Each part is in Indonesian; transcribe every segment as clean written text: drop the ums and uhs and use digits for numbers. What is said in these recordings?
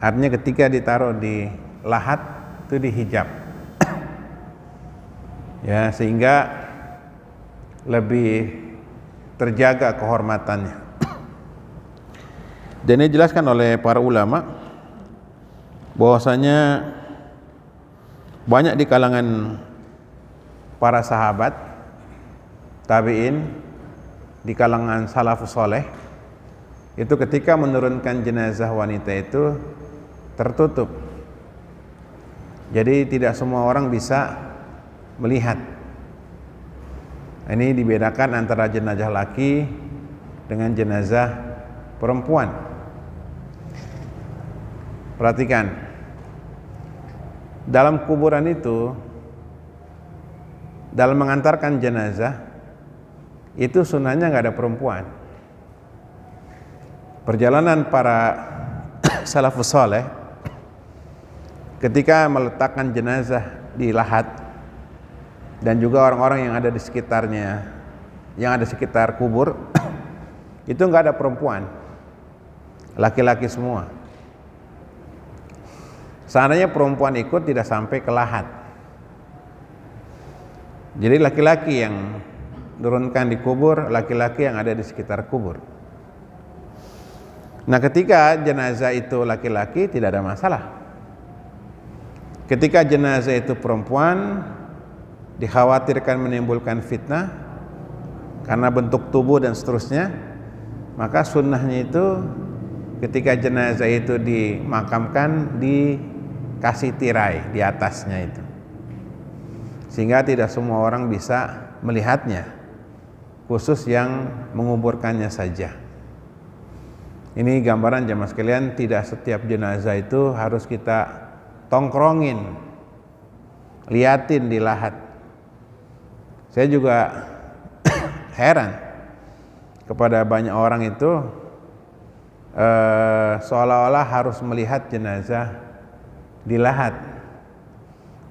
Artinya ketika ditaruh di lahat itu dihijab. Ya, sehingga lebih terjaga kehormatannya. Dan ini dijelaskan oleh para ulama bahwasanya banyak di kalangan para sahabat, tabi'in, di kalangan salafus saleh itu ketika menurunkan jenazah wanita itu tertutup. Jadi tidak semua orang bisa melihat. Ini dibedakan antara jenazah laki dengan jenazah perempuan. Perhatikan, dalam kuburan itu, dalam mengantarkan jenazah itu sunnahnya nggak ada perempuan. Perjalanan para salafus saleh ketika meletakkan jenazah di lahat dan juga orang-orang yang ada di sekitarnya, yang ada sekitar kubur itu nggak ada perempuan, laki-laki semua. Seandainya perempuan ikut tidak sampai ke lahat. Jadi laki-laki yang turunkan di kubur, laki-laki yang ada di sekitar kubur. Nah, ketika jenazah itu laki-laki tidak ada masalah. Ketika jenazah itu perempuan, dikhawatirkan menimbulkan fitnah karena bentuk tubuh dan seterusnya, maka sunnahnya itu ketika jenazah itu dimakamkan dikasih tirai di atasnya itu, sehingga tidak semua orang bisa melihatnya, khusus yang menguburkannya saja. Ini gambaran jamaah sekalian, tidak setiap jenazah itu harus kita tongkrongin, liatin di lahat. Saya juga heran kepada banyak orang itu seolah-olah harus melihat jenazah di lahat.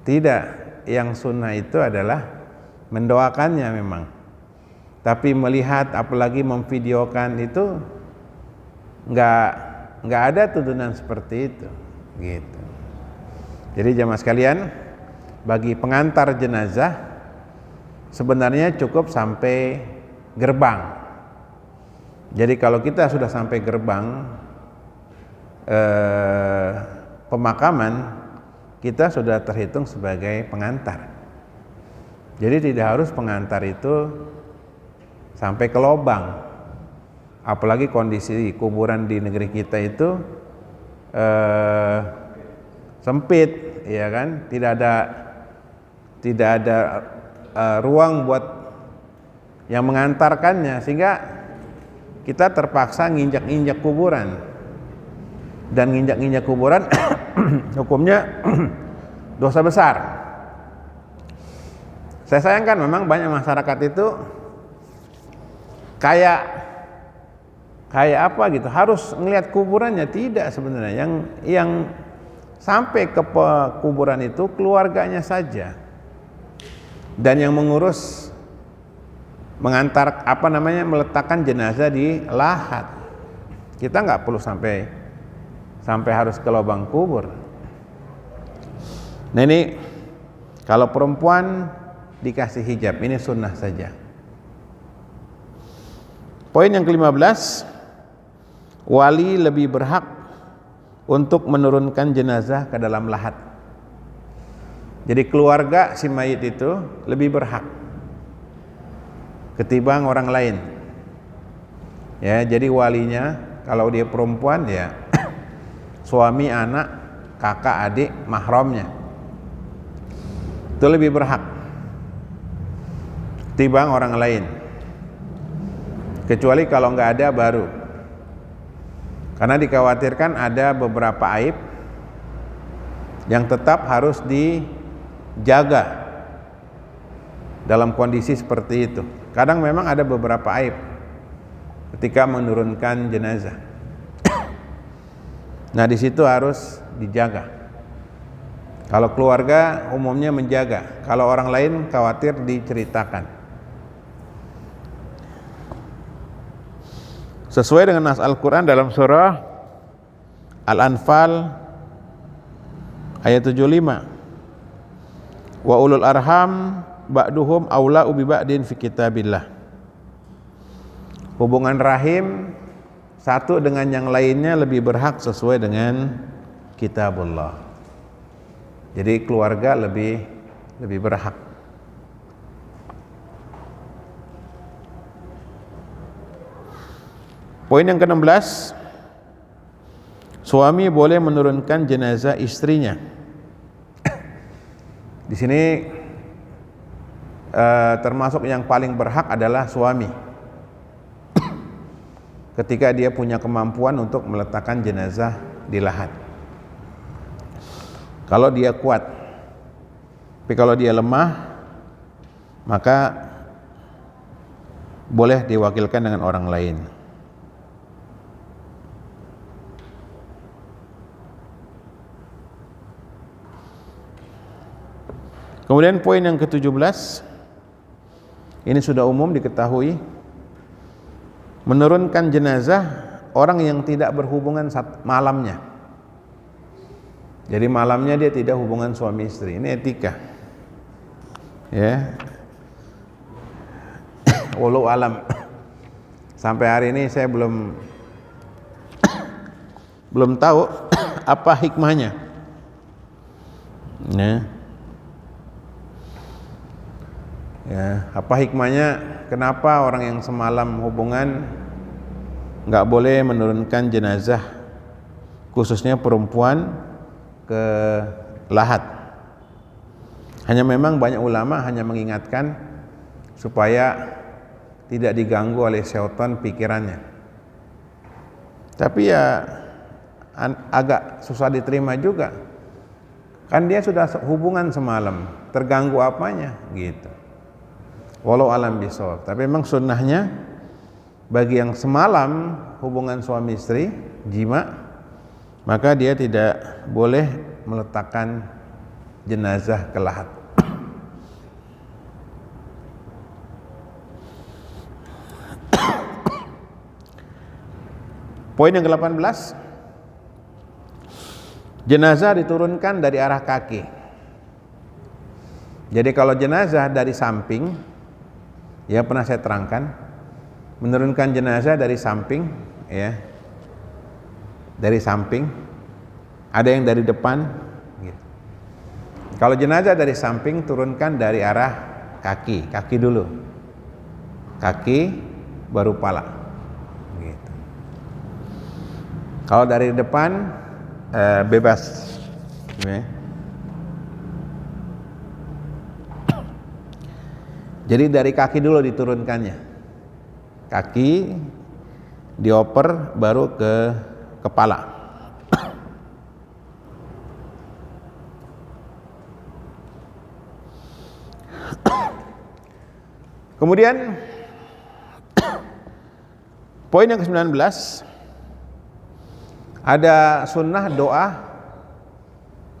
Tidak, yang sunnah itu adalah mendoakannya memang. Tapi melihat apalagi memvideokan itu nggak ada tuntunan seperti itu, gitu. Jadi jamaah sekalian, bagi pengantar jenazah sebenarnya cukup sampai gerbang. Jadi kalau kita sudah sampai gerbang pemakaman, kita sudah terhitung sebagai pengantar. Jadi tidak harus pengantar itu sampai ke lubang. Apalagi kondisi kuburan di negeri kita itu sempit, ya kan? Tidak ada ruang buat yang mengantarkannya, sehingga kita terpaksa nginjak-injak kuburan. Dan nginjak-injak kuburan hukumnya dosa besar. Saya sayangkan memang banyak masyarakat itu kayak apa gitu, harus ngelihat kuburannya. Tidak, sebenarnya yang sampai ke kuburan itu keluarganya saja, dan yang mengurus mengantar meletakkan jenazah di lahat. Kita nggak perlu sampai harus ke lubang kubur. Nah, ini kalau perempuan dikasih hijab, ini sunnah saja. Poin yang ke-15, wali lebih berhak untuk menurunkan jenazah ke dalam lahat. Jadi keluarga si mayit itu lebih berhak ketimbang orang lain. Ya, jadi walinya kalau dia perempuan ya suami, anak, kakak, adik, mahramnya itu lebih berhak ketimbang orang lain. Kecuali kalau nggak ada baru. Karena dikhawatirkan ada beberapa aib yang tetap harus dijaga dalam kondisi seperti itu. Kadang memang ada beberapa aib ketika menurunkan jenazah. Nah, di situ harus dijaga. Kalau keluarga umumnya menjaga, kalau orang lain khawatir diceritakan. Sesuai dengan nas Al-Quran dalam surah Al-Anfal Ayat 75. Wa ulul arham ba'duhum aula'u bi ba'din fi kitabillah. Hubungan rahim satu dengan yang lainnya lebih berhak sesuai dengan kitabullah. Jadi keluarga lebih berhak. Poin yang ke-16, suami boleh menurunkan jenazah istrinya. Di sini termasuk yang paling berhak adalah suami. Ketika dia punya kemampuan untuk meletakkan jenazah di lahat. Kalau dia kuat. Tapi kalau dia lemah, maka boleh diwakilkan dengan orang lain. Kemudian poin yang ke-17, ini sudah umum diketahui, menurunkan jenazah orang yang tidak berhubungan malamnya. Jadi malamnya dia tidak hubungan suami istri. Ini etika. Ya. Wallahu alam. Sampai hari ini saya belum tahu apa hikmahnya. Ya, apa hikmahnya kenapa orang yang semalam hubungan nggak boleh menurunkan jenazah khususnya perempuan ke lahat? Hanya memang banyak ulama hanya mengingatkan supaya tidak diganggu oleh syaitan pikirannya. Tapi ya agak susah diterima juga. Kan dia sudah hubungan semalam, terganggu apanya gitu. Walau alam bisawab. Tapi memang sunnahnya bagi yang semalam hubungan suami istri jima, maka dia tidak boleh meletakkan jenazah ke lahat. Poin yang ke-18, jenazah diturunkan dari arah kaki. Jadi kalau jenazah dari samping, ya pernah saya terangkan, menurunkan jenazah dari samping, ya, dari samping, ada yang dari depan. Gitu. Kalau jenazah dari samping, turunkan dari arah kaki dulu, kaki baru pala. Gitu. Kalau dari depan bebas. Ya. Jadi dari kaki dulu diturunkannya. Kaki dioper baru ke kepala. Kemudian poin yang ke-19, ada sunnah doa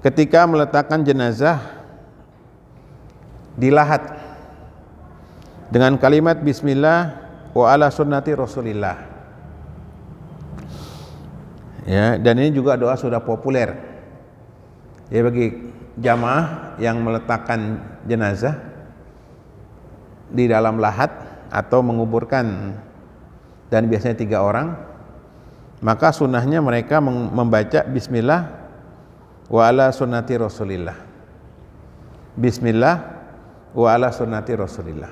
ketika meletakkan jenazah di lahat dengan kalimat bismillah wa ala sunnati rasulillah. Ya, dan ini juga doa sudah populer. Ya, bagi jamaah yang meletakkan jenazah di dalam lahat atau menguburkan, dan biasanya 3 orang, maka sunnahnya mereka membaca bismillah wa ala sunnati rasulillah. Bismillah wa ala sunnati rasulillah,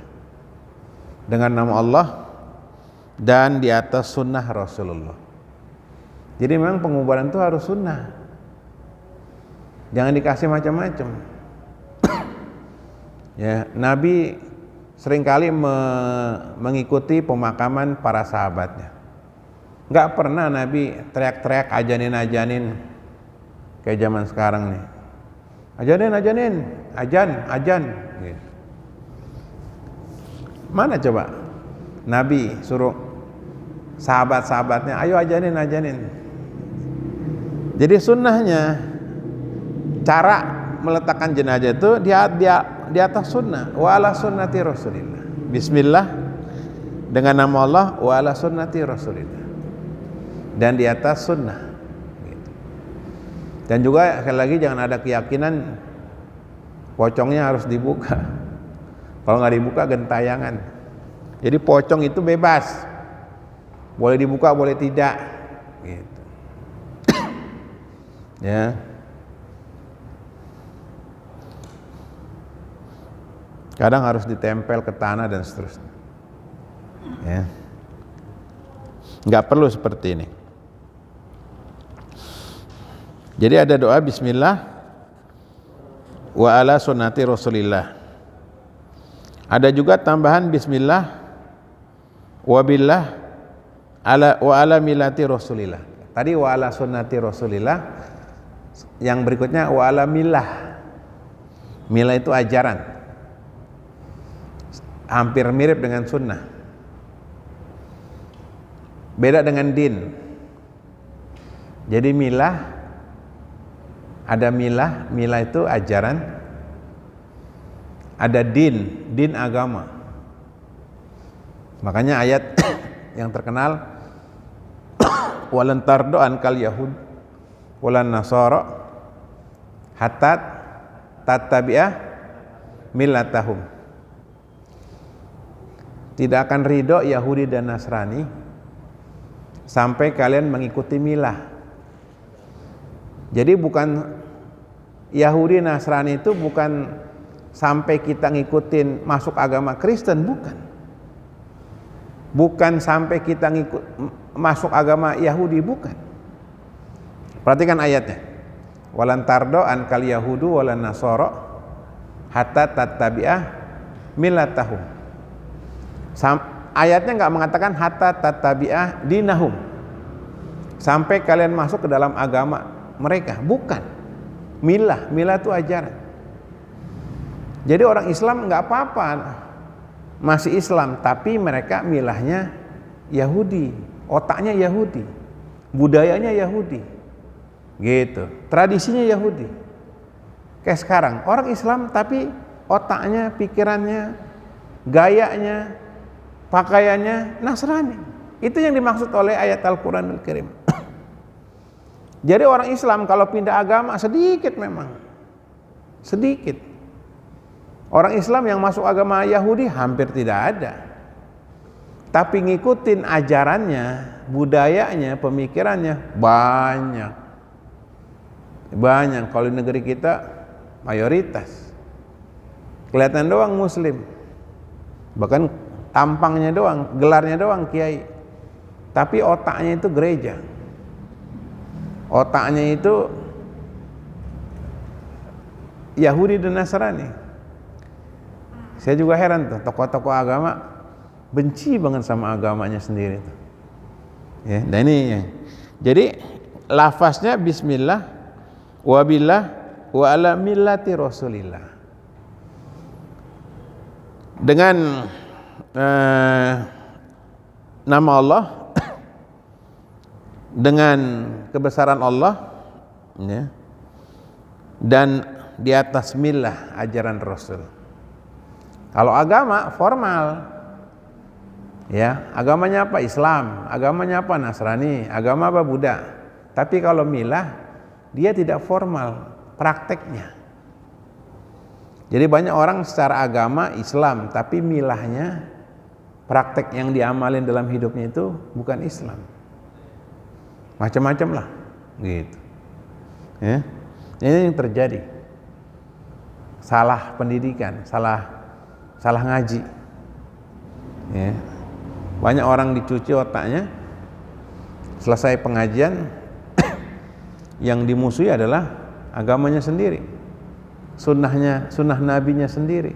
dengan nama Allah dan di atas sunnah Rasulullah. Jadi memang penguburan itu harus sunnah, jangan dikasih macam-macam. Ya, Nabi seringkali mengikuti pemakaman para sahabatnya. Nggak pernah Nabi teriak-teriak ajanin kayak zaman sekarang nih. Ajan. Gitu. Mana coba Nabi suruh sahabat-sahabatnya, ayo ajanin. Jadi sunnahnya cara meletakkan jenazah itu di atas sunnah, wa ala sunnati rasulillah. Bismillah dengan nama Allah, wa ala sunnati rasulillah, dan di atas sunnah. Gitu. Dan juga sekali lagi jangan ada keyakinan pocongnya harus dibuka. Kalau nggak dibuka gentayangan. Jadi pocong itu bebas, boleh dibuka boleh tidak, gitu. Ya. Kadang harus ditempel ke tanah dan seterusnya. Ya. Nggak perlu seperti ini. Jadi ada doa Bismillah wa ala sunnati Rasulillah. Ada juga tambahan Bismillah wa billah wa ala millati Rasulillah. Tadi wa ala sunnati Rasulillah, yang berikutnya wa ala millah. Millah itu ajaran, hampir mirip dengan sunnah, beda dengan din. Jadi millah, ada milah itu ajaran, ada din agama. Makanya ayat yang terkenal walan tardo ankal yahud walan nasara hatta tattabi'ah millatahum. Tidak akan ridho Yahudi dan Nasrani sampai kalian mengikuti milah. Jadi bukan Yahudi Nasrani itu bukan sampai kita ngikutin masuk agama Kristen, bukan. Bukan sampai kita masuk agama Yahudi, bukan. Perhatikan ayatnya. Walan tardo ankal yahudu walan nasara hatta tattabi'ah millatahum. Ayatnya enggak mengatakan hatta tattabi'ah dinahum, sampai kalian masuk ke dalam agama mereka, bukan. Milah itu ajaran. Jadi orang Islam nggak apa-apa masih Islam, tapi mereka milahnya Yahudi, otaknya Yahudi, budayanya Yahudi, gitu, tradisinya Yahudi. Kayak sekarang orang Islam tapi otaknya, pikirannya, gayanya, pakaiannya Nasrani. Itu yang dimaksud oleh ayat Al-Quranul Karim. Jadi orang Islam kalau pindah agama sedikit, memang sedikit. Orang Islam yang masuk agama Yahudi hampir tidak ada. Tapi ngikutin ajarannya, budayanya, pemikirannya banyak. Banyak. Kalau di negeri kita mayoritas. Kelihatan doang muslim. Bahkan tampangnya doang, gelarnya doang kiai. Tapi otaknya itu gereja. Otaknya itu Yahudi dan Nasrani. Saya juga heran tuh, tokoh-tokoh agama benci banget sama agamanya sendiri tuh. Ya, dan ini jadi lafaznya bismillah wa billah wa ala millati Rasulillah. Dengan nama Allah, dengan kebesaran Allah, ya, dan di atas millah ajaran Rasul. Kalau agama formal, ya, agamanya apa? Islam, agamanya apa? Nasrani, agama apa? Buddha. Tapi kalau milah, dia tidak formal prakteknya. Jadi banyak orang secara agama Islam, tapi milahnya, praktek yang diamalin dalam hidupnya itu bukan Islam. Macam-macam lah, gitu. Ya, ini yang terjadi. Salah pendidikan, salah ngaji. Ya. Banyak orang dicuci otaknya. Selesai pengajian, yang dimusuhi adalah agamanya sendiri, sunnah nabinya sendiri.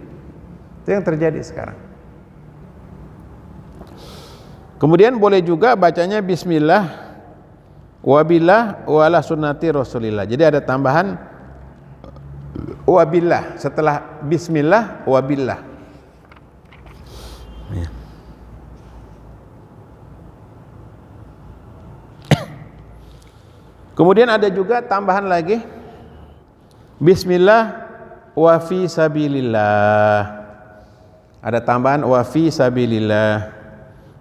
Itu yang terjadi sekarang. Kemudian boleh juga bacanya bismillah wabillah wa ala sunnati Rasulillah. Jadi ada tambahan wabillah setelah bismillah wabillah. Ya. Kemudian ada juga tambahan lagi bismillah wa fi sabilillah. Ada tambahan wa fi sabilillah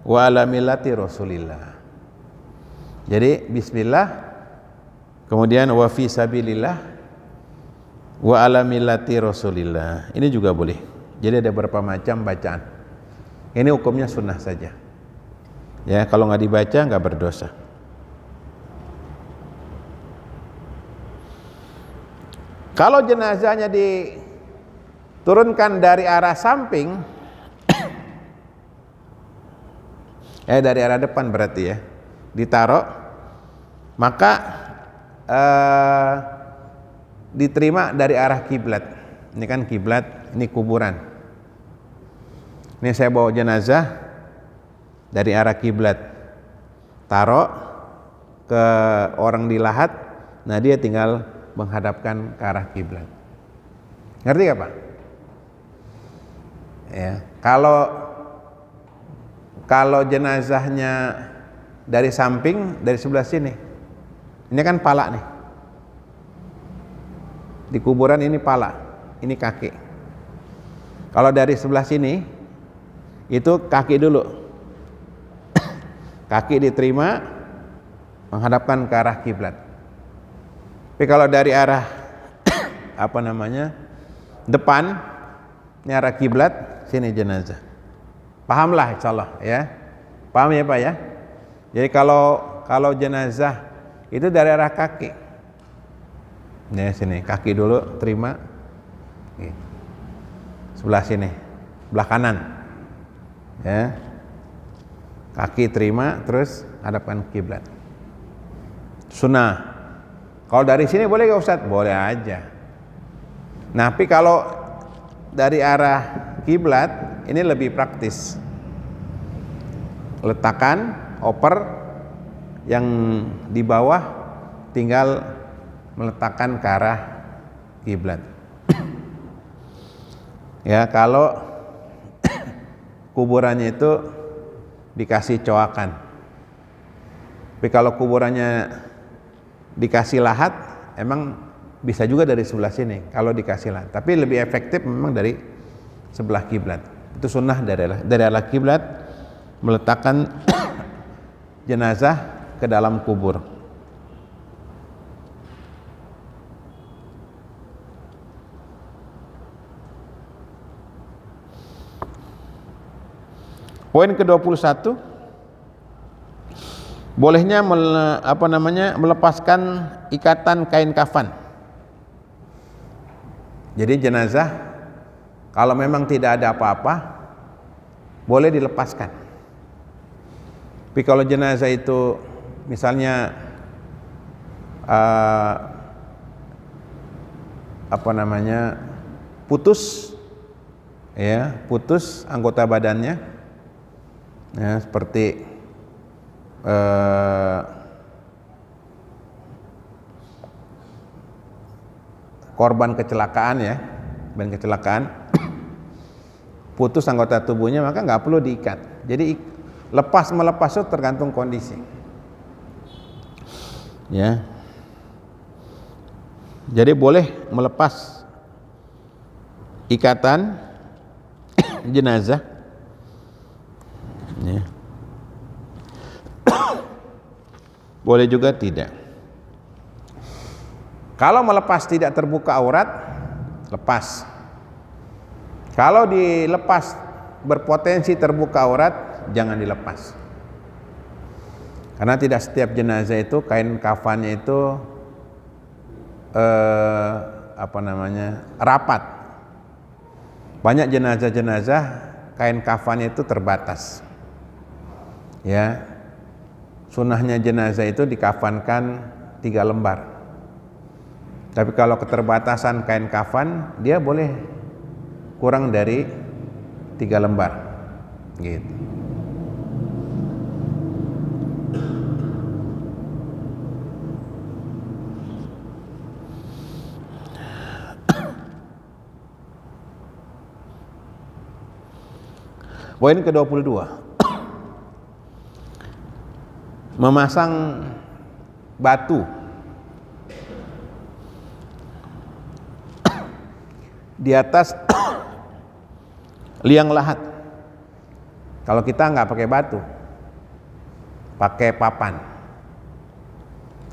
wa ala millati Rasulillah. Jadi bismillah Kemudian wa fi sabilillah wa ala millati Rasulillah. Ini juga boleh. Jadi ada beberapa macam bacaan. Ini hukumnya sunnah saja. Ya, kalau nggak dibaca nggak berdosa. Kalau jenazahnya diturunkan dari arah samping, dari arah depan berarti ya, ditaruh, maka diterima dari arah kiblat. Ini kan kiblat, ini kuburan. Ini saya bawa jenazah dari arah kiblat, taruh ke orang di lahat, nah dia tinggal menghadapkan ke arah kiblat. Ngerti gak Pak? Ya, kalau jenazahnya dari samping, dari sebelah sini, ini kan pala nih. Di kuburan ini pala, ini kaki. Kalau dari sebelah sini, itu kaki dulu. Kaki diterima, menghadapkan ke arah kiblat. Tapi kalau dari arah depan, ini arah kiblat, sini jenazah. Pahamlah insyaallah ya. Paham ya Pak ya? Jadi kalau jenazah itu dari arah kaki. Nih sini, kaki dulu terima. Sebelah sini, sebelah kanan. Ya. Kaki terima, terus hadapkan kiblat. Sunnah. Kalau dari sini boleh gak Ustaz? Boleh aja. Nah, tapi kalau dari arah kiblat ini lebih praktis. Letakkan oper yang di bawah, tinggal meletakkan ke arah kiblat. Ya, kalau kuburannya itu dikasih coakan. Tapi kalau kuburannya dikasih lahat, emang bisa juga dari sebelah sini kalau dikasih lahat. Tapi lebih efektif memang dari sebelah kiblat. Itu sunnah dari arah kiblat meletakkan jenazah ke dalam kubur. Poin ke-21, bolehnya melepaskan ikatan kain kafan. Jadi jenazah kalau memang tidak ada apa-apa boleh dilepaskan. Tapi kalau jenazah itu misalnya putus anggota badannya, ya, seperti korban kecelakaan ya, putus anggota tubuhnya, maka nggak perlu diikat. Jadi melepas itu tergantung kondisi. Ya. Jadi boleh melepas ikatan jenazah. Ya. Boleh juga tidak. Kalau melepas tidak terbuka aurat, lepas. Kalau dilepas berpotensi terbuka aurat, jangan dilepas. Karena tidak setiap jenazah itu kain kafannya itu rapat. Banyak jenazah-jenazah kain kafannya itu terbatas. Ya. Sunnahnya jenazah itu dikafankan 3 lembar. Tapi kalau keterbatasan kain kafan, dia boleh kurang dari 3 lembar. Gitu. Poin ke-22. Memasang batu di atas liang lahat. Kalau kita nggak pakai batu, pakai papan.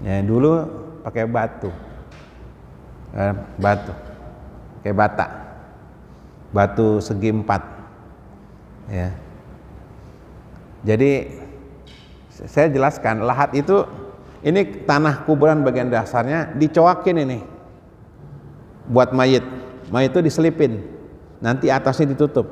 Ya, dulu pakai batu, kayak bata, batu segi 4, ya. Jadi saya jelaskan, lahat itu ini tanah kuburan bagian dasarnya dicoakin ini buat mayit itu diselipin, nanti atasnya ditutup.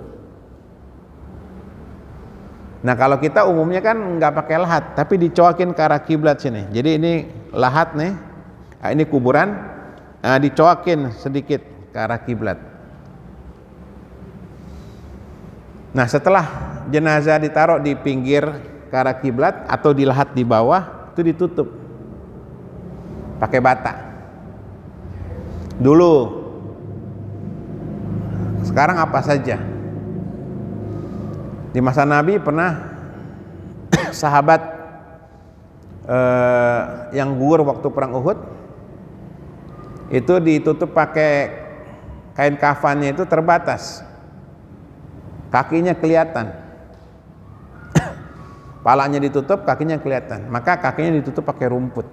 Nah kalau kita umumnya kan nggak pakai lahat, tapi dicoakin ke arah kiblat sini. Jadi ini lahat nih, ini kuburan, dicoakin sedikit ke arah kiblat. Nah setelah jenazah ditaruh di pinggir ke arah kiblat atau di lahat di bawah, itu ditutup pakai bata. Dulu, sekarang apa saja? Di masa Nabi pernah sahabat yang gugur waktu perang Uhud itu ditutup pakai kain kafannya, itu terbatas, kakinya kelihatan, palanya ditutup, kakinya kelihatan, maka kakinya ditutup pakai rumput.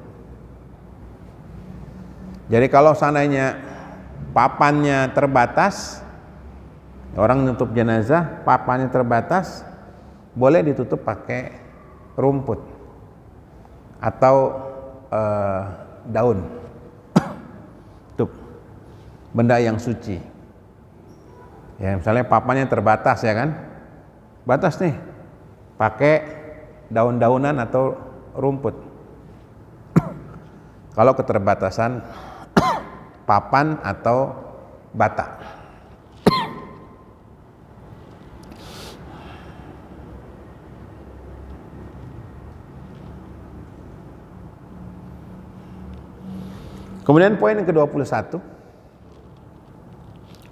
Jadi kalau seandainya papannya terbatas, orang nutup jenazah papannya terbatas, boleh ditutup pakai rumput atau daun, tuh benda yang suci. Ya misalnya papannya terbatas, ya kan, batas nih, pakai daun-daunan atau rumput. Kalau keterbatasan papan atau bata. Kemudian poin yang ke-21,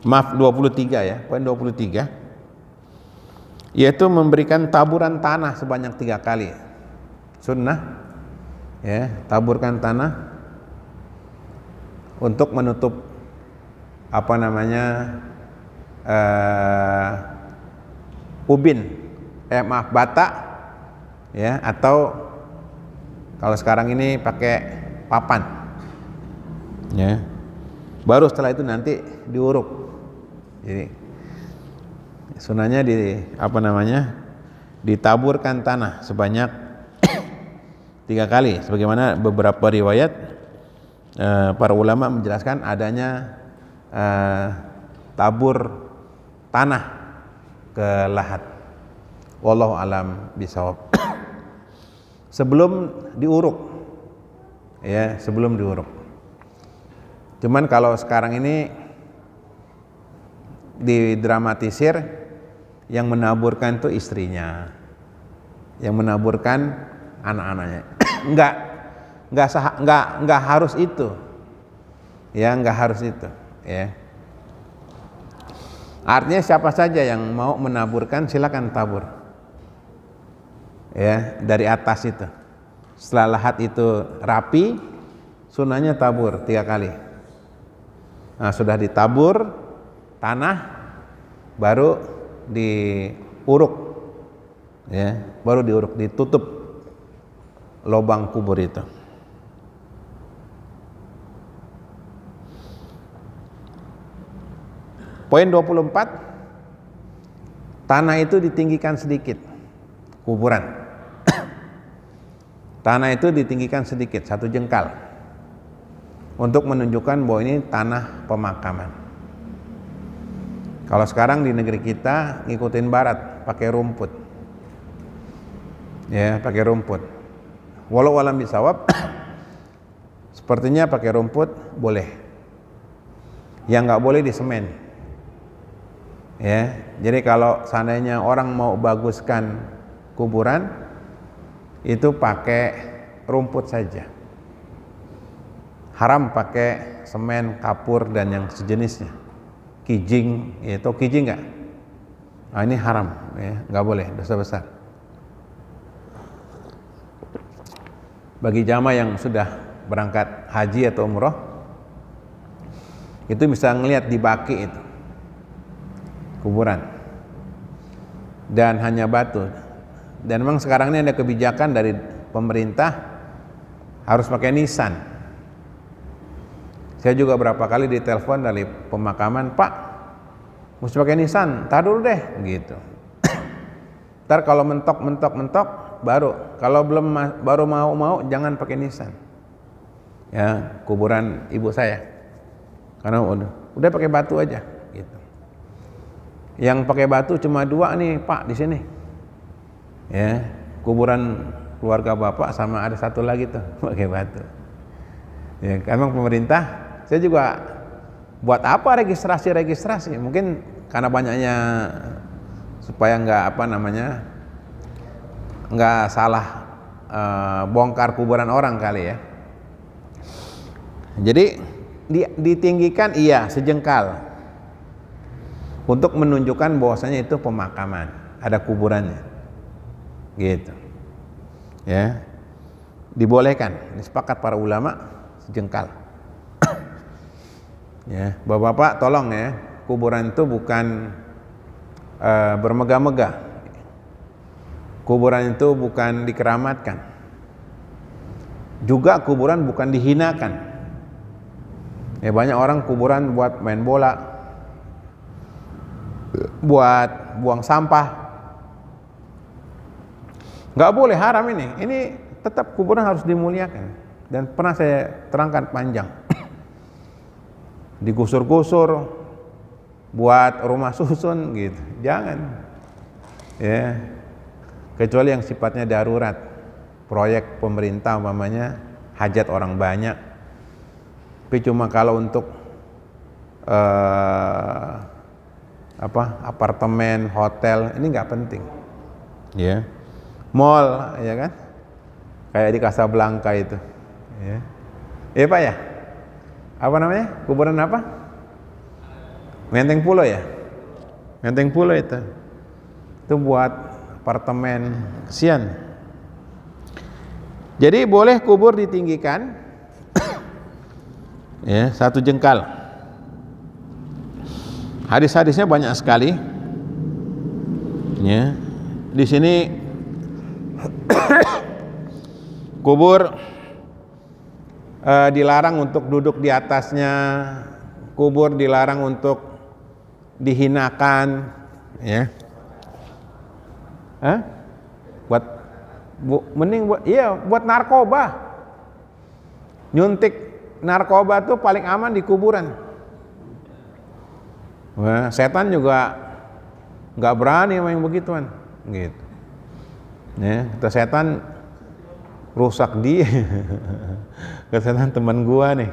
maaf 23 ya, poin 23, yaitu memberikan taburan tanah sebanyak 3 kali. Sunnah, ya, taburkan tanah untuk menutup ubin, bata, ya, atau kalau sekarang ini pakai papan. Ya, baru setelah itu nanti diuruk. Jadi sunahnya ditaburkan tanah sebanyak 3 kali, sebagaimana beberapa riwayat para ulama menjelaskan adanya tabur tanah ke lahat. Wallahu alam bisawab. Sebelum diuruk, ya, sebelum diuruk. Cuman kalau sekarang ini didramatisir, yang menaburkan itu istrinya, yang menaburkan anak-anaknya. Enggak harus itu, ya, enggak harus itu, ya. Artinya siapa saja yang mau menaburkan silakan tabur, ya, dari atas itu. Setelah lahat itu rapi, sunahnya tabur 3 kali. Nah, sudah ditabur tanah, baru diuruk, ya, baru diuruk, ditutup lubang kubur itu. Poin 24, tanah itu ditinggikan sedikit, kuburan. Tanah itu ditinggikan sedikit, 1 jengkal. Untuk menunjukkan bahwa ini tanah pemakaman. Kalau sekarang di negeri kita ngikutin barat, pakai rumput, ya, pakai rumput. Walau alam bisawab, sepertinya pakai rumput boleh. Yang nggak boleh di semen, ya. Jadi kalau seandainya orang mau baguskan kuburan, itu pakai rumput saja. Haram pakai semen, kapur, dan yang sejenisnya. Kijing, itu kijing nggak? Nah, ini haram, ya, nggak boleh, dosa besar. Bagi jamaah yang sudah berangkat haji atau umroh, itu bisa ngelihat di baki itu kuburan, dan hanya batu. Dan memang sekarang ini ada kebijakan dari pemerintah harus pakai nisan. Saya juga berapa kali ditelepon dari pemakaman, Pak, mesti pakai nisan, tar dulu deh, gitu. Ntar kalau mentok baru, kalau belum baru mau jangan pakai nisan. Ya, kuburan ibu saya. Karena udah pakai batu aja, gitu. Yang pakai batu cuma 2 nih, Pak, di sini. Ya, kuburan keluarga Bapak sama ada 1 lagi tuh pakai batu. Ya, emang pemerintah, saya juga buat apa registrasi? Mungkin karena banyaknya supaya nggak salah bongkar kuburan orang kali ya. Jadi ditinggikan iya sejengkal untuk menunjukkan bahwasanya itu pemakaman, ada kuburannya, gitu. Ya, dibolehkan, disepakat para ulama sejengkal. Ya, bapak-bapak tolong ya, kuburan itu bukan bermegah-megah. Kuburan itu bukan dikeramatkan. Juga kuburan bukan dihinakan. Ya, banyak orang kuburan buat main bola, buat buang sampah. Nggak boleh, haram ini. Ini tetap kuburan harus dimuliakan. Dan pernah saya terangkan panjang. Digusur-gusur buat rumah susun gitu, jangan. Ya, kecuali yang sifatnya darurat, proyek pemerintah umpamanya, hajat orang banyak. Tapi cuma kalau untuk apartemen, hotel, ini nggak penting. Ya, mall, ya kan, kayak di Casablanca itu. Ya, ya Pak ya, apa namanya, kuburan apa? Menteng Pulo ya, Menteng Pulo itu buat apartemen, kesian. Jadi boleh kubur ditinggikan, ya, 1 jengkal. Hadis-hadisnya banyak sekali. Ya, di sini kubur dilarang untuk duduk di atasnya, kubur dilarang untuk dihinakan, ya. Buat narkoba, nyuntik narkoba tuh paling aman di kuburan. Wah, setan juga nggak berani main begituan, gitu. Ya, kata setan rusak dia. Kata setan teman gua nih.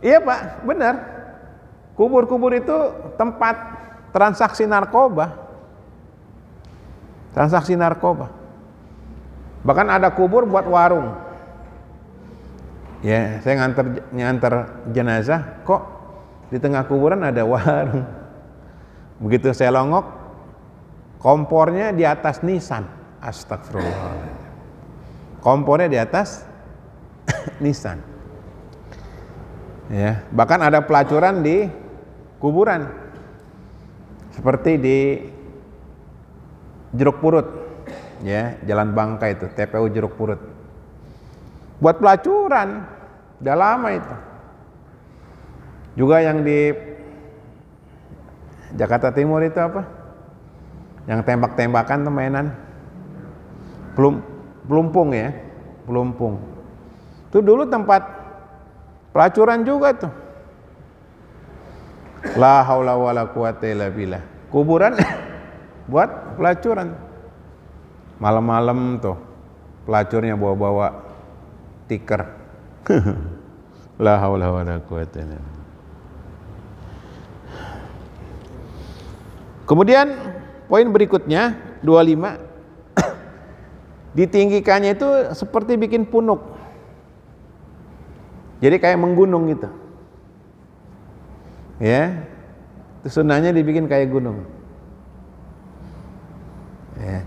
Iya Pak, benar. Kubur-kubur itu tempat transaksi narkoba. Transaksi narkoba. Bahkan ada kubur buat warung. Ya, saya nganter jenazah, kok di tengah kuburan ada warung. Begitu saya longok, kompornya di atas nisan. Astagfirullah. Kompornya di atas nisan. Ya, bahkan ada pelacuran di kuburan. Seperti di Jeruk Purut. Ya, Jalan Bangka itu, TPU Jeruk Purut. Buat pelacuran, udah lama itu. Juga yang di Jakarta Timur itu apa? Yang tembak-tembakan tuh mainan. Pelumpung ya, Pelumpung. Itu dulu tempat pelacuran juga tuh. La haula wala quwata illa billah. Kuburan buat pelacuran. Malam-malam tuh pelacurnya bawa-bawa tiker. La haula wala quwata illa billah. Kemudian poin berikutnya 25, ditinggikannya itu seperti bikin punuk. Jadi kayak menggunung gitu. Ya. Itu sunnahnya dibikin kayak gunung. Ya.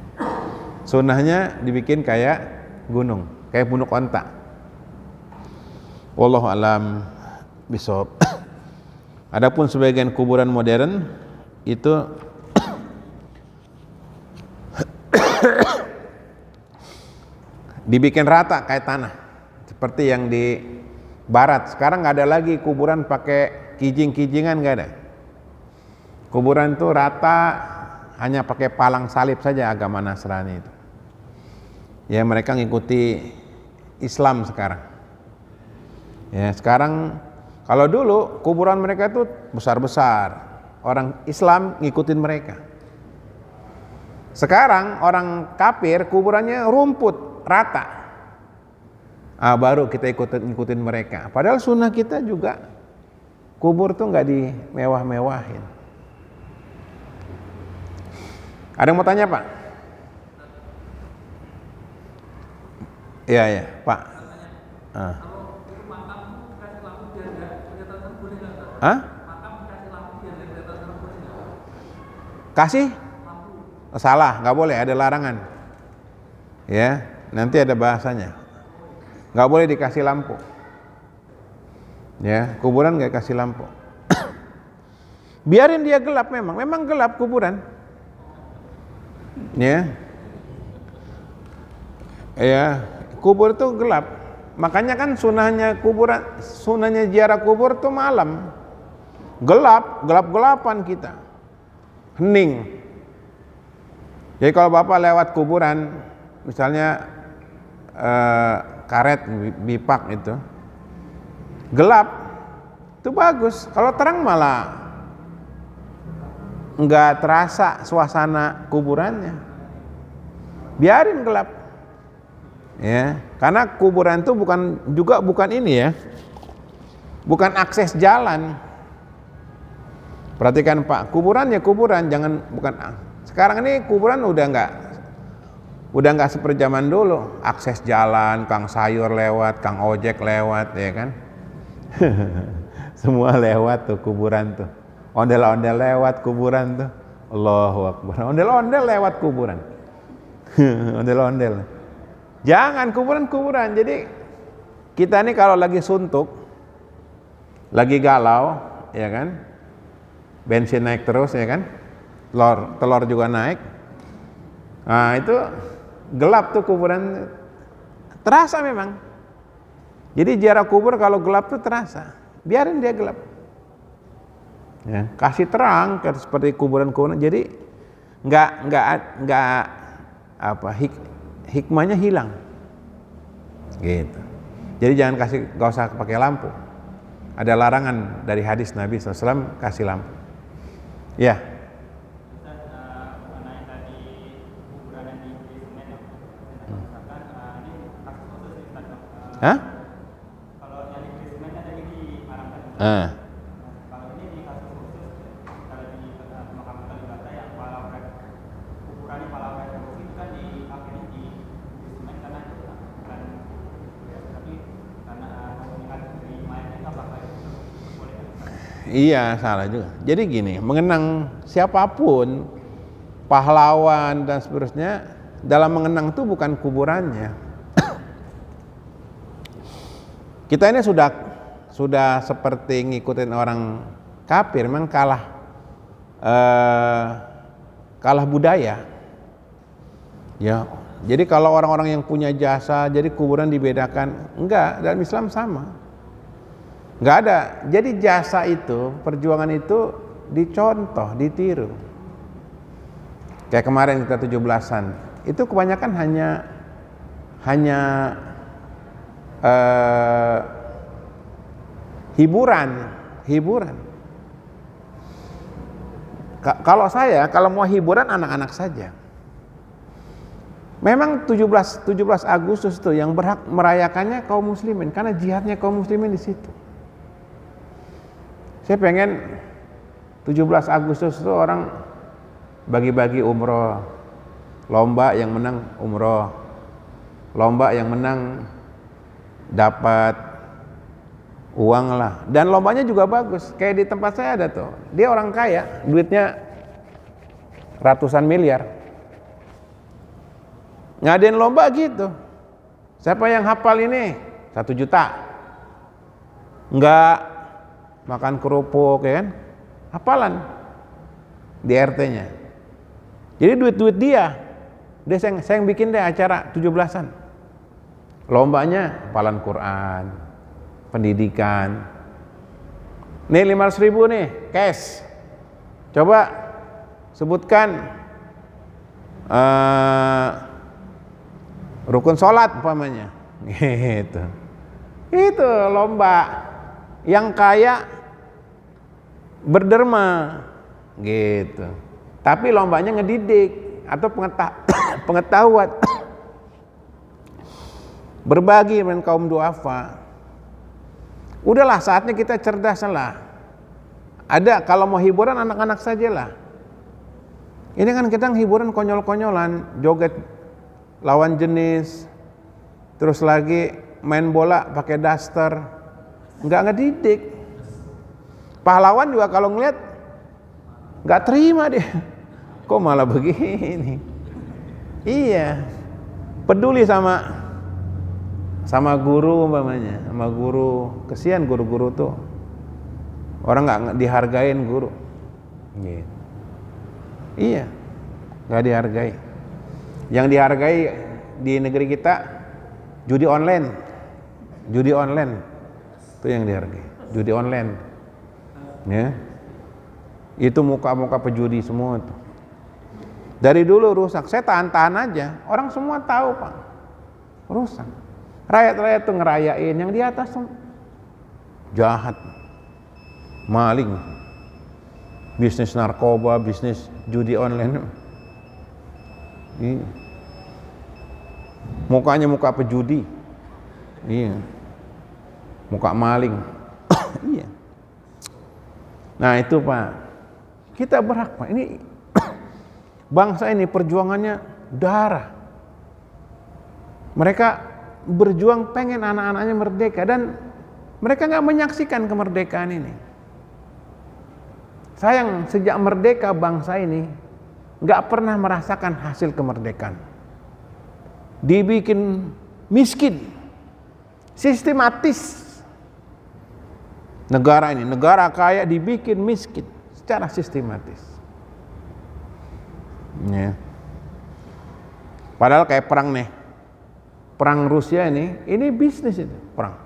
Sunnahnya dibikin kayak gunung, kayak punuk onta. Wallahu alam bishawab. Adapun sebagian kuburan modern itu dibikin rata kayak tanah, seperti yang di barat. Sekarang nggak ada lagi kuburan pakai kijing-kijingan, nggak ada. Kuburan itu rata, hanya pakai palang salib saja agama Nasrani itu. Ya, mereka ngikuti Islam sekarang. Ya, sekarang kalau dulu kuburan mereka itu besar-besar, orang Islam ngikutin mereka. Sekarang orang kafir kuburannya rumput, rata. Baru kita ikutin mereka. Padahal sunnah kita juga kubur tuh nggak dimewah-mewahin. Ada yang mau tanya, Pak? Iya, ya, Pak. Kasih? Salah, nggak boleh, ada larangan. Ya, nanti ada bahasanya. Nggak boleh dikasih lampu. Ya, kuburan nggak kasih lampu. Biarin dia gelap, memang gelap kuburan. Ya, kubur itu gelap. Makanya kan sunahnya kuburan, sunahnya ziarah kubur itu malam. Gelap-gelapan kita. Hening. Jadi kalau Bapak lewat kuburan, misalnya karet bipak itu gelap, itu bagus. Kalau terang malah nggak terasa suasana kuburannya. Biarin gelap. Ya, karena kuburan itu bukan ini ya. Bukan akses jalan. Perhatikan Pak, kuburan ya kuburan, bukan. Sekarang ini kuburan udah nggak seperti zaman dulu. Akses jalan, kang sayur lewat, kang ojek lewat, ya kan? Semua lewat tuh kuburan tuh. Ondel-ondel lewat kuburan tuh. Allahu Akbar. Ondel-ondel lewat kuburan. Ondel-ondel. Jangan kuburan. Jadi kita nih kalau lagi suntuk, lagi galau, ya kan? Bensin naik terus, ya kan? Telur juga naik. Nah, itu gelap tuh kuburan. Terasa memang. Jadi ziarah kubur kalau gelap tuh terasa. Biarin dia gelap. Ya, kasih terang seperti kuburan-kuburan. Jadi nggak hikmahnya hilang. Gitu. Jadi nggak usah pakai lampu. Ada larangan dari hadis Nabi SAW kasih lampu. Ya. Hah? Kalau yang di basement ada di Marang. Kalau ini di kasus khusus, kalau di makam Kalibata yang ukurannya pala itu kan di akhirnya di basement karena bukan tapi karena mengingat di mayatnya nggak pakai boleh. Iya, salah juga. Jadi gini, mengenang siapapun, pahlawan dan seterusnya, dalam mengenang itu bukan kuburannya. Kita ini sudah seperti ngikutin orang kafir, memang kalah budaya. Ya, jadi kalau orang-orang yang punya jasa, jadi kuburan dibedakan, enggak, dalam Islam sama. Enggak ada. Jadi jasa itu, perjuangan itu dicontoh, ditiru. Kayak kemarin kita 17-an, itu kebanyakan hanya hiburan. Kalau mau hiburan anak-anak saja. Memang 17 Agustus itu yang berhak merayakannya kaum muslimin karena jihadnya kaum muslimin di situ. Saya pengen 17 Agustus itu orang bagi-bagi umroh, lomba yang menang umroh, lomba yang menang dapat uang lah, dan lombanya juga bagus. Kayak di tempat saya ada tuh, dia orang kaya, duitnya ratusan miliar, ngadain lomba gitu. Siapa yang hafal ini 1 juta, enggak makan kerupuk, ya kan, hafalan di RT-nya. Jadi duit dia saya yang bikin deh acara 17-an. Lombanya hafalan Quran, pendidikan. Nih 500.000 nih, cash. Coba sebutkan rukun sholat umpamanya. Gitu. Itu lomba. Yang kaya berderma. Gitu. Tapi lombanya ngedidik atau pengetahuan. Berbagi dengan kaum duafa. Udahlah saatnya kita cerdas lah. Ada kalau mau hiburan anak-anak sajalah. Ini kan kita hiburan konyol-konyolan, joget lawan jenis, terus lagi main bola pakai daster, nggak ngedidik. Pahlawan juga kalau ngeliat nggak terima dia, kok malah begini. Iya, peduli sama guru umpamanya, sama guru. Kesian guru-guru tuh, orang nggak dihargain guru. Gitu. Iya, nggak dihargai. Yang dihargai di negeri kita judi online, itu yang dihargai, judi online. Ya, itu muka-muka pejudi semua tuh. Dari dulu rusak. Saya tahan-tahan aja. Orang semua tahu Pak, rusak. Rakyat-rakyat tuh ngerayain, yang di atas tuh jahat, maling, bisnis narkoba, bisnis judi online. Iya. Mukanya muka pejudi. Iya. Muka maling. Iya. Nah itu Pak, kita berhak Pak. Ini bangsa ini perjuangannya darah. Mereka berjuang pengen anak-anaknya merdeka dan mereka nggak menyaksikan kemerdekaan ini. Sayang, sejak merdeka bangsa ini nggak pernah merasakan hasil kemerdekaan. Dibikin miskin, sistematis. Negara ini, negara kaya dibikin miskin secara sistematis. Ya. Padahal kayak perang nih, perang Rusia ini bisnis itu perang.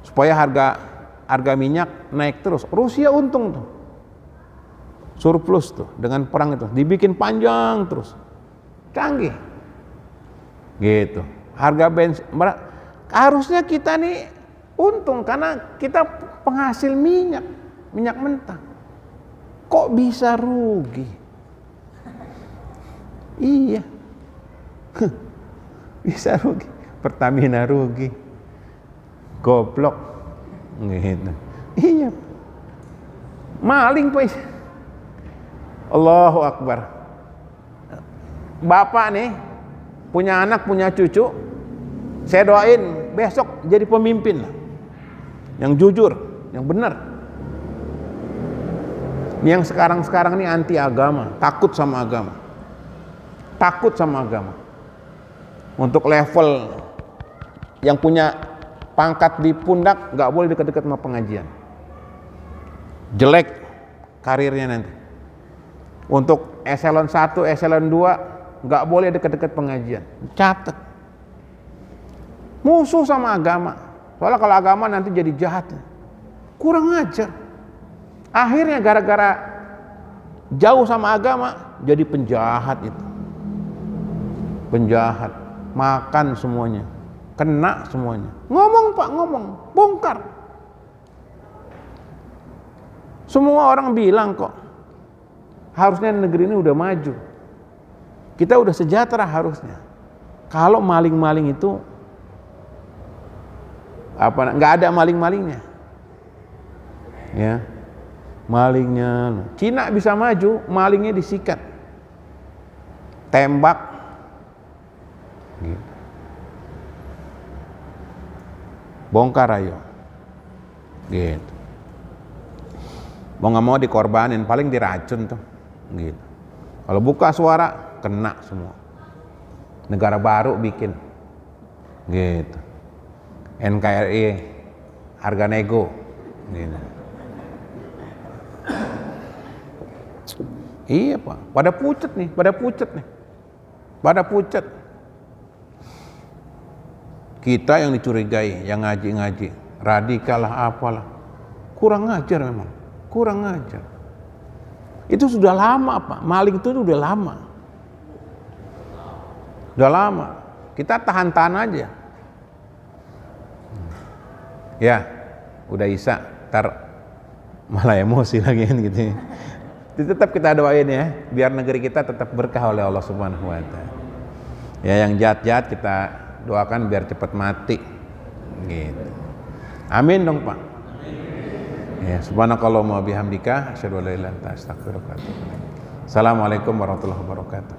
Supaya harga minyak naik terus. Rusia untung tuh, surplus tuh dengan perang itu, dibikin panjang terus, canggih. Gitu. Harga bensin, harusnya kita nih untung karena kita penghasil minyak mentah. Kok bisa rugi? Iya. Bisa rugi. Pertamina rugi. Goblok. Gitu. Iya. Maling Pak. Allahu Akbar. Bapak nih punya anak, punya cucu. Saya doain besok jadi pemimpin lah. Yang jujur, yang benar. Yang sekarang ini anti agama, takut sama agama. Takut sama agama. Untuk level yang punya pangkat di pundak nggak boleh dekat-dekat sama pengajian. Jelek karirnya nanti. Untuk eselon 1, eselon 2 nggak boleh dekat-dekat pengajian. Catat. Musuh sama agama. Soalnya kalau agama nanti jadi jahat. Kurang ajar. Akhirnya gara-gara jauh sama agama jadi penjahat itu. Penjahat, makan semuanya, kena semuanya. Ngomong Pak, ngomong, bongkar. Semua orang bilang kok, harusnya negeri ini udah maju. Kita udah sejahtera harusnya. Kalau maling-maling itu nggak ada maling-malingnya. Ya. Malingnya. Cina bisa maju, malingnya disikat. Tembak. Gitu. Bongkar ayo. Gitu. Mau nggak mau dikorbanin, paling diracun tuh. Gitu. Kalau buka suara, kena semua. Negara baru bikin. Gitu. NKRI, harga nego. Gitu. Iya Pak, pada pucet nih. Kita yang dicurigai, yang ngaji-ngaji, radikal lah apalah. Kurang ajar memang, kurang ajar. Itu sudah lama Pak, maling itu udah lama. Udah lama, kita tahan-tahan aja. Ya, udah Isya, ntar malah emosi lagi kan gitu. Tetap kita doain ya, biar negeri kita tetap berkah oleh Allah Subhanahu wa Ta'ala. Ya, yang jahat-jahat kita doakan biar cepat mati. Gitu. Amin dong Pak. Ya, subhanakallahumma bihamdika asyhadu an la ilaha illa anta astaghfiruka wa atubu ilaik. Assalamualaikum warahmatullahi wabarakatuh.